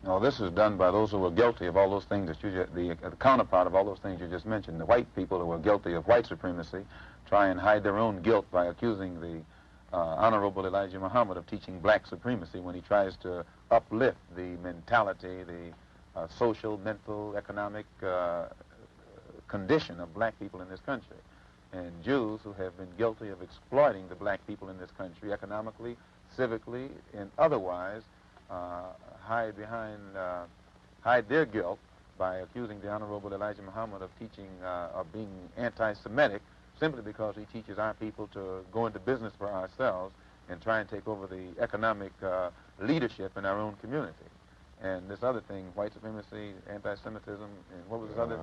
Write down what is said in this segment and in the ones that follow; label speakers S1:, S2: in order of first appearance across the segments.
S1: No, this is done by those who are guilty of all those things that the counterpart of all those things you just mentioned. The white people who are guilty of white supremacy try and hide their own guilt by accusing the Honorable Elijah Muhammad of teaching black supremacy when he tries to uplift the mentality, the social, mental, economic condition of black people in this country. And Jews who have been guilty of exploiting the black people in this country economically, civically, and otherwise hide their guilt by accusing the Honorable Elijah Muhammad of teaching, of being anti-Semitic, simply because he teaches our people to go into business for ourselves and try and take over the economic leadership in our own community. And this other thing, white supremacy, anti-Semitism, and what was this other?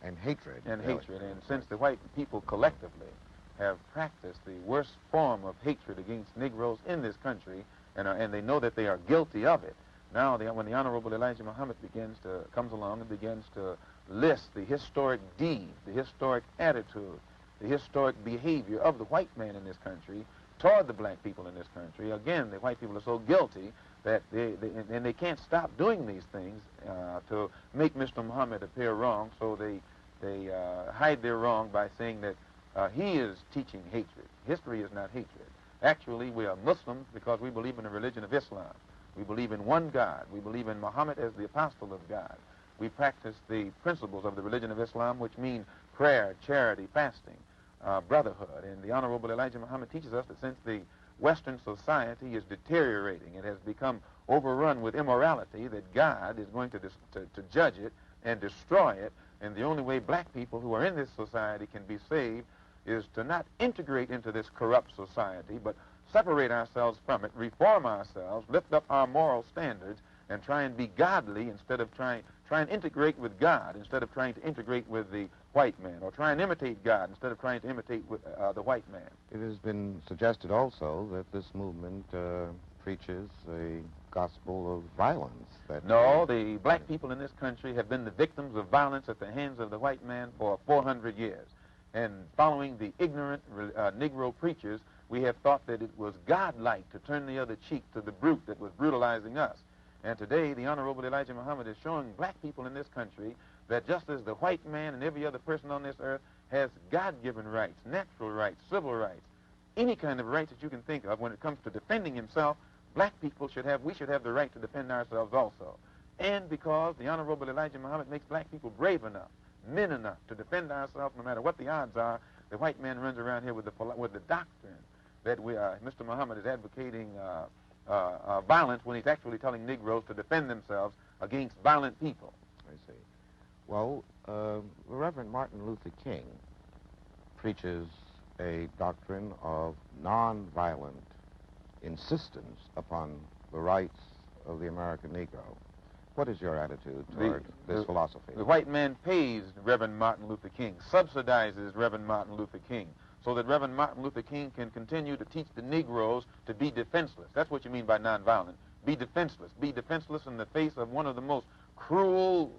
S2: And hatred.
S1: And hatred. And since the white people collectively have practiced the worst form of hatred against Negroes in this country, and they know that they are guilty of it, now when the Honorable Elijah Muhammad comes along and begins to list the historic deed, the historic attitude, the historic behavior of the white man in this country toward the black people in this country, again, the white people are so guilty that they can't stop doing these things to make Mr. Muhammad appear wrong, so they hide their wrong by saying that he is teaching hatred. History is not hatred. Actually, we are Muslims because we believe in the religion of Islam. We believe in one God. We believe in Muhammad as the apostle of God. We practice the principles of the religion of Islam, which mean prayer, charity, fasting, brotherhood. And the Honorable Elijah Muhammad teaches us that since the Western society is deteriorating, it has become overrun with immorality, that God is going to judge it and destroy it. And the only way black people who are in this society can be saved is to not integrate into this corrupt society, but separate ourselves from it, reform ourselves, lift up our moral standards, and try and be godly instead of try and integrate with God instead of trying to integrate with the white man, or try and imitate God instead of trying to imitate with the white man.
S2: It has been suggested also that this movement preaches a gospel of violence.
S1: No, the black people in this country have been the victims of violence at the hands of the white man for 400 years. And following the ignorant Negro preachers, we have thought that it was godlike to turn the other cheek to the brute that was brutalizing us. And today, the Honorable Elijah Muhammad is showing black people in this country that just as the white man and every other person on this earth has God-given rights, natural rights, civil rights, any kind of rights that you can think of when it comes to defending himself, black people we should have the right to defend ourselves also. And because the Honorable Elijah Muhammad makes black people brave enough, men enough to defend ourselves no matter what the odds are, the white man runs around here with the doctrine that Mr. Muhammad is advocating violence when he's actually telling Negroes to defend themselves against violent people.
S2: I see. Well, the Reverend Martin Luther King preaches a doctrine of nonviolent insistence upon the rights of the American Negro. What is your attitude toward this philosophy?
S1: The white man pays Reverend Martin Luther King, subsidizes Reverend Martin Luther King, so that Reverend Martin Luther King can continue to teach the Negroes to be defenseless. That's what you mean by nonviolent. Be defenseless. Be defenseless in the face of one of the most cruel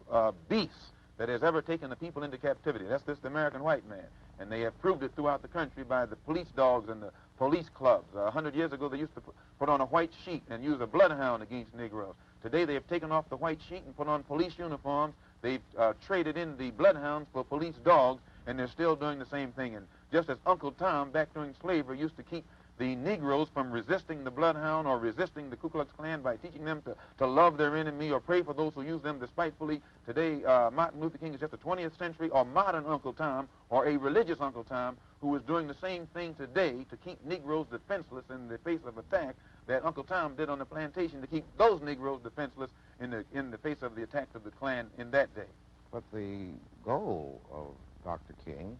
S1: beasts that has ever taken the people into captivity. That's the American white man. And they have proved it throughout the country by the police dogs and the police clubs. 100 years ago, they used to put on a white sheet and use a bloodhound against Negroes. Today, they have taken off the white sheet and put on police uniforms. They've traded in the bloodhounds for police dogs, and they're still doing the same thing. And just as Uncle Tom, back during slavery, used to keep the Negroes from resisting the bloodhound or resisting the Ku Klux Klan by teaching them to love their enemy or pray for those who use them despitefully, today Martin Luther King is just a 20th century or modern Uncle Tom or a religious Uncle Tom who is doing the same thing today to keep Negroes defenseless in the face of attack that Uncle Tom did on the plantation to keep those Negroes defenseless in the face of the attack of the Klan in that day.
S2: But the goal of Dr. King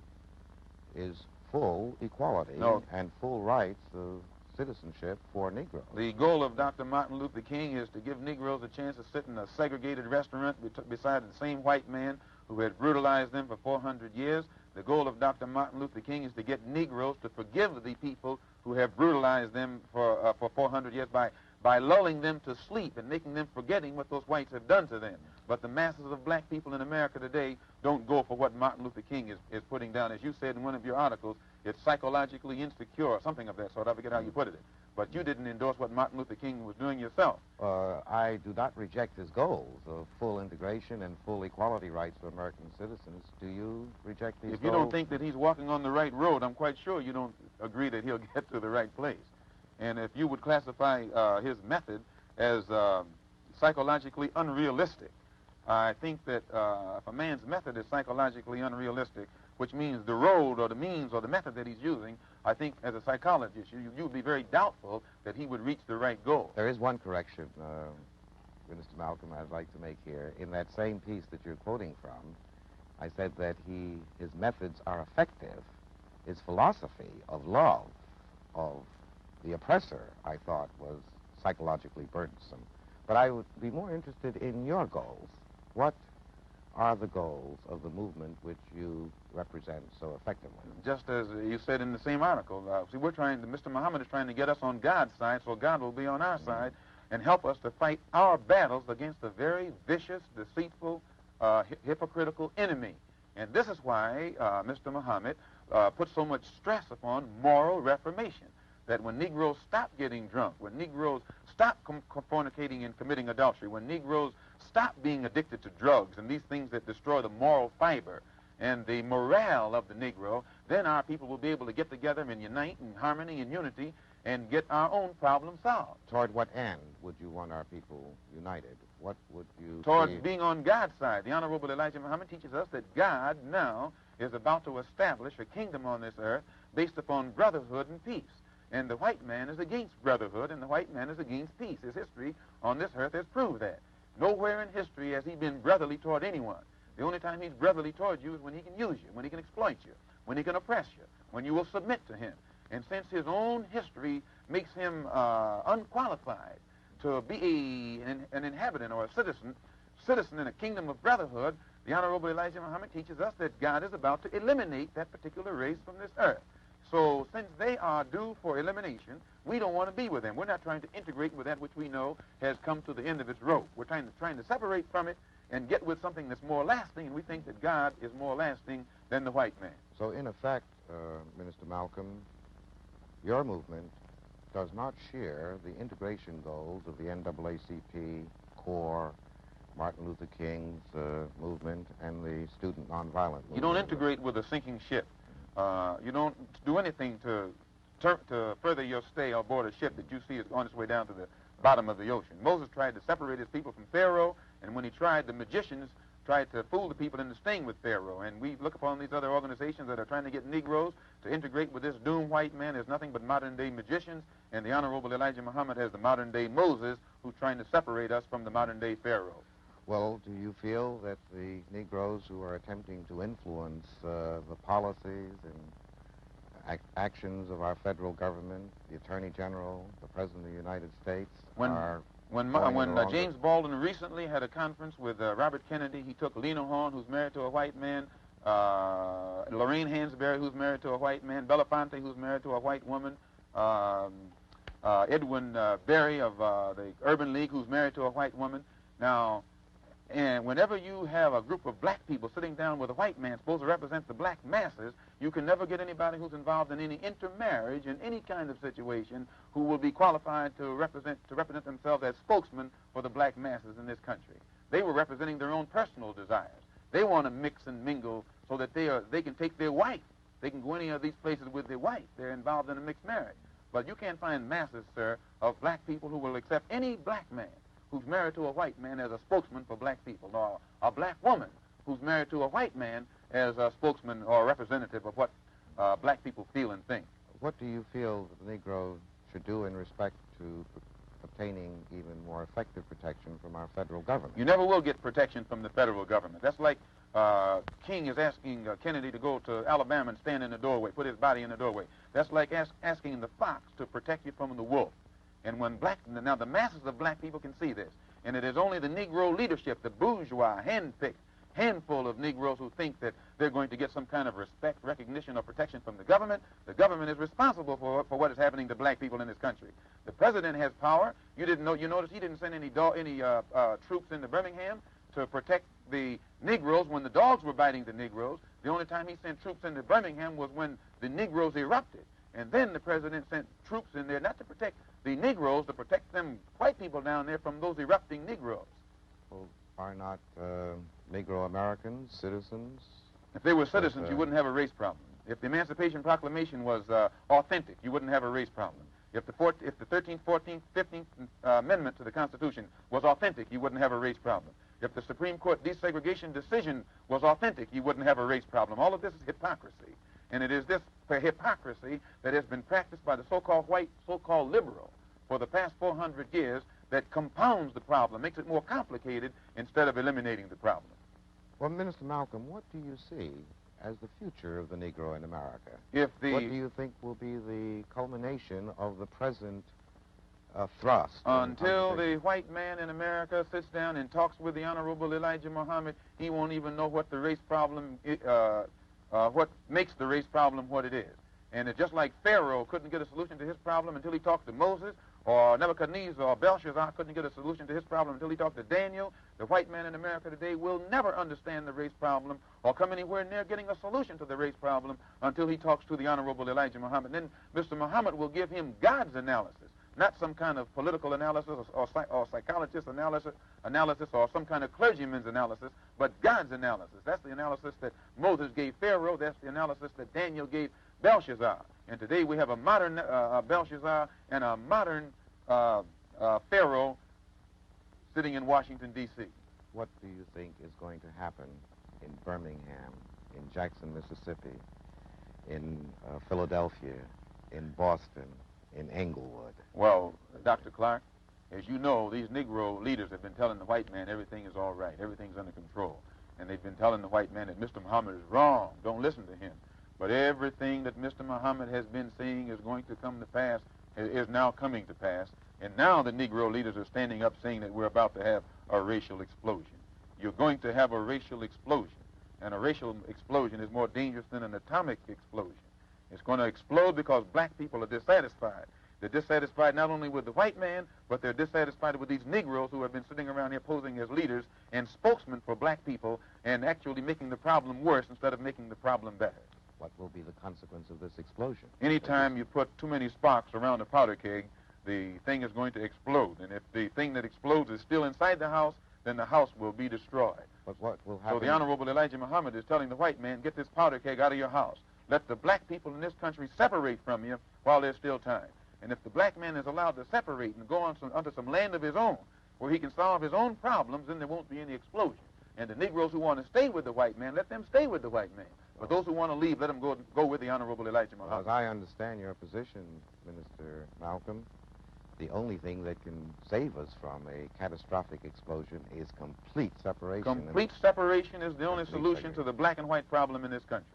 S2: is full equality and full rights of citizenship for Negroes.
S1: The goal of Dr. Martin Luther King is to give Negroes a chance to sit in a segregated restaurant beside the same white man who had brutalized them for 400 years. The goal of Dr. Martin Luther King is to get Negroes to forgive the people who have brutalized them for 400 years by lulling them to sleep and making them forgetting what those whites have done to them. But the masses of black people in America today don't go for what Martin Luther King is putting down. As you said in one of your articles, it's psychologically insecure, or something of that sort. I forget how you put it. But you didn't endorse what Martin Luther King was doing yourself.
S2: I do not reject his goals of full integration and full equality rights for American citizens. Do you reject these goals?
S1: If you don't think that he's walking on the right road, I'm quite sure you don't agree that he'll get to the right place. And if you would classify his method as psychologically unrealistic, I think that if a man's method is psychologically unrealistic, which means the road or the means or the method that he's using, I think as a psychologist, you would be very doubtful that he would reach the right goal.
S2: There is one correction, Mr. Malcolm, I'd like to make here. In that same piece that you're quoting from, I said that his methods are effective. His philosophy of love of the oppressor, I thought, was psychologically burdensome. But I would be more interested in your goals. What are the goals of the movement which you represent so effectively?
S1: Just as you said in the same article, see, Mr. Muhammad is trying to get us on God's side so God will be on our side and help us to fight our battles against a very vicious, deceitful, hypocritical enemy. And this is why Mr. Muhammad put so much stress upon moral reformation, that when Negroes stop getting drunk, when Negroes stop fornicating and committing adultery, when Negroes stop being addicted to drugs and these things that destroy the moral fiber and the morale of the Negro, then our people will be able to get together and unite in harmony and unity and get our own problems solved.
S2: Toward what end would you want our people united? What would you
S1: Towards being on God's side. The Honorable Elijah Muhammad teaches us that God now is about to establish a kingdom on this earth based upon brotherhood and peace. And the white man is against brotherhood, and the white man is against peace. His history on this earth has proved that. Nowhere in history has he been brotherly toward anyone. The only time he's brotherly toward you is when he can use you, when he can exploit you, when he can oppress you, when you will submit to him. And since his own history makes him unqualified to be an inhabitant or a citizen in a kingdom of brotherhood, the Honorable Elijah Muhammad teaches us that God is about to eliminate that particular race from this earth. So since they are due for elimination, we don't want to be with them. We're not trying to integrate with that which we know has come to the end of its rope. We're trying to separate from it and get with something that's more lasting, and we think that God is more lasting than the white man.
S2: So in effect, Minister Malcolm, your movement does not share the integration goals of the NAACP, CORE, Martin Luther King's movement, and the student nonviolent movement.
S1: You don't integrate with a sinking ship. You don't do anything to further your stay aboard a ship that you see is on its way down to the bottom of the ocean. Moses tried to separate his people from Pharaoh, and when he tried, the magicians tried to fool the people into staying with Pharaoh. And we look upon these other organizations that are trying to get Negroes to integrate with this doomed white man as nothing but modern-day magicians, and the Honorable Elijah Muhammad as the modern-day Moses who's trying to separate us from the modern-day Pharaoh.
S2: Well, do you feel that the Negroes who are attempting to influence the policies and actions of our federal government, the Attorney General, the President of the United States,
S1: When James Baldwin recently had a conference with Robert Kennedy, he took Lena Horne, who's married to a white man, Lorraine Hansberry, who's married to a white man, Belafonte, who's married to a white woman, Edwin Berry of the Urban League, who's married to a white woman. Now, and whenever you have a group of black people sitting down with a white man supposed to represent the black masses, you can never get anybody who's involved in any intermarriage in any kind of situation who will be qualified to represent themselves as spokesmen for the black masses in this country. They were representing their own personal desires. They want to mix and mingle so that they can take their wife. They can go any of these places with their wife. They're involved in a mixed marriage. But you can't find masses, sir, of black people who will accept any black man who's married to a white man as a spokesman for black people, or a black woman who's married to a white man as a spokesman or a representative of what black people feel and think.
S2: What do you feel the Negro should do in respect to obtaining even more effective protection from our federal government?
S1: You never will get protection from the federal government. That's like King is asking Kennedy to go to Alabama and stand in the doorway, put his body in the doorway. That's like asking the fox to protect you from the wolf. And when now the masses of black people can see this, and it is only the Negro leadership, the bourgeois, hand-picked handful of Negroes who think that they're going to get some kind of respect, recognition, or protection from the government. The government is responsible for what is happening to black people in this country. The president has power. You notice he didn't send any troops into Birmingham to protect the Negroes when the dogs were biting the Negroes. The only time he sent troops into Birmingham was when the Negroes erupted. And then the president sent troops in there not to protect the Negroes, to protect them white people down there from those erupting Negroes.
S2: Well, are not Negro Americans citizens?
S1: If they were citizens, you wouldn't have a race problem. If the Emancipation Proclamation was authentic, you wouldn't have a race problem. If the 13th, 14th, 15th Amendment to the Constitution was authentic, you wouldn't have a race problem. If the Supreme Court desegregation decision was authentic, you wouldn't have a race problem. All of this is hypocrisy. And it is this hypocrisy that has been practiced by the so-called white, so-called liberal for the past 400 years that compounds the problem, makes it more complicated instead of eliminating the problem.
S2: Well, Minister Malcolm, what do you see as the future of the Negro in America? What do you think will be the culmination of the present thrust?
S1: Until the white man in America sits down and talks with the Honorable Elijah Muhammad, he won't even know what the race problem, what makes the race problem what it is. And it's just like Pharaoh couldn't get a solution to his problem until he talked to Moses, or Nebuchadnezzar or Belshazzar couldn't get a solution to his problem until he talked to Daniel. The white man in America today will never understand the race problem or come anywhere near getting a solution to the race problem until he talks to the Honorable Elijah Muhammad. Then Mr. Muhammad will give him God's analysis, not some kind of political analysis or psychologist analysis or some kind of clergyman's analysis, but God's analysis. That's the analysis that Moses gave Pharaoh. That's the analysis that Daniel gave Belshazzar. And today we have a modern Belshazzar and a modern Pharaoh sitting in Washington, D.C.
S2: What do you think is going to happen in Birmingham, in Jackson, Mississippi, in Philadelphia, in Boston, in Englewood?
S1: Well, Dr. Clark, as you know, these Negro leaders have been telling the white man everything is all right, everything's under control. And they've been telling the white man that Mr. Muhammad is wrong, don't listen to him. But everything that Mr. Muhammad has been saying is going to come to pass, is now coming to pass. And now the Negro leaders are standing up saying that we're about to have a racial explosion. You're going to have a racial explosion. And a racial explosion is more dangerous than an atomic explosion. It's going to explode because black people are dissatisfied. They're dissatisfied not only with the white man, but they're dissatisfied with these Negroes who have been sitting around here posing as leaders and spokesmen for black people and actually making the problem worse instead of making the problem better.
S2: What will be the consequence of this explosion?
S1: Anytime you put too many sparks around a powder keg, the thing is going to explode. And if the thing that explodes is still inside the house, then the house will be destroyed.
S2: But what will happen?
S1: So the Honorable Elijah Muhammad is telling the white man, get this powder keg out of your house. Let the black people in this country separate from you while there's still time. And if the black man is allowed to separate and go on onto some land of his own, where he can solve his own problems, then there won't be any explosion. And the Negroes who want to stay with the white man, let them stay with the white man. But those who want to leave, let them go with the Honorable Elijah Muhammad.
S2: As I understand your position, Minister Malcolm, the only thing that can save us from a catastrophic explosion is complete separation.
S1: Complete separation is the only solution to the black and white problem in this country.